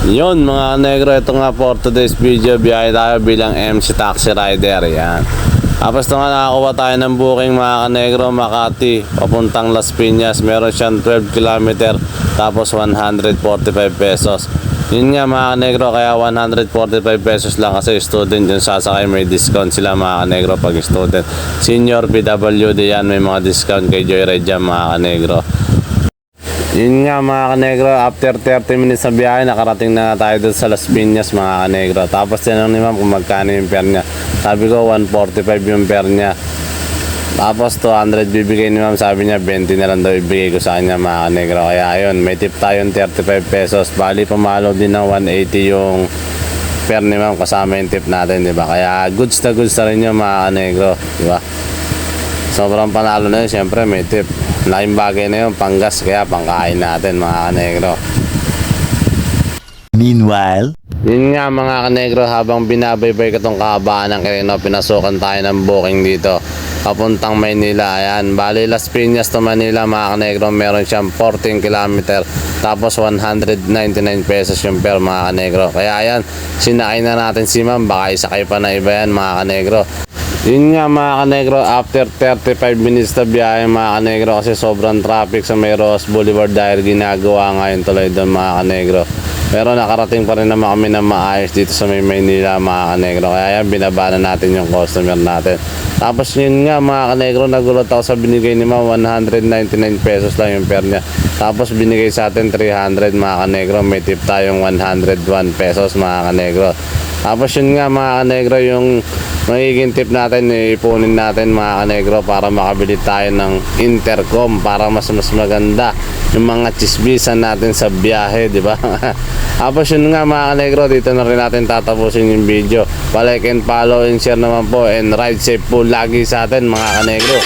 Yun mga kanegro, ito nga for today's video, biyahe tayo bilang MC Taxi Rider. Yan. Tapos ito nga nakakuha tayo ng booking mga kanegro, Makati papuntang Las Piñas. Meron siyang 12 km tapos 145 pesos. Yun nga mga kanegro, kaya 145 pesos lang kasi student yung sasakay, may discount sila mga kanegro pag student. Senior PWD yan, may mga discount kay Joyride dyan mga kanegro. Yun nga mga kanegro, after 30 minutes na biyahe, nakarating na tayo dun sa Las Piñas mga kanegro. Tapos tinanong ni ma'am kung magkano yung fare niya. Sabi ko 145 yung fare niya. Tapos 200 bibigay ni ma'am, sabi niya 20 na lang daw ibigay ko sa kanya mga kanegro. Kaya ayun, may tip tayong 35 pesos. Bali pumalo din ng 180 yung fare ni ma'am kasama yung tip natin, diba? Kaya goods na rin yung mga kanegro, diba? Sobrang panalo na yun, syempre may tip. Laking bagay na yun, panggas kaya pangkain natin mga kanegro. Meanwhile, Yun nga mga kanegro, habang binabaybay ko tong kahabaan ng Quirino, pinasukan tayo ng booking dito papuntang Maynila. Ayan, bali Las Piñas to Manila mga kanegro, meron siyang 14 km tapos 199 pesos yung fare mga kanegro. Kaya ayan, sinakay na natin si ma'am, baka isakay pa na iba yan mga kanegro. Yun nga mga kanegro, after 35 minutes na biyahe mga kanegro, kasi sobrang traffic sa may Ross Boulevard dahil ginagawa ngayon tuloy doon mga kanegro. Pero nakarating pa rin naman kami na maayos dito sa may Maynila mga kanegro. Kaya yan, binaba na natin yung customer natin. Tapos yun nga mga kanegro, nagulat ako sa binigay ni ma'am, 199 pesos lang yung fare niya. Tapos binigay sa atin 300 mga kanegro, may tip tayong 101 pesos mga kanegro. Tapos yun nga mga kanegro, yung magiging tip natin, ipunin natin mga kanegro para makabili tayo ng intercom para mas maganda yung mga chismisan natin sa biyahe, di ba? Tapos yun nga mga kanegro, dito na rin natin tatapusin yung video. Like and follow and share naman po, and ride safe po lagi sa atin mga kanegro.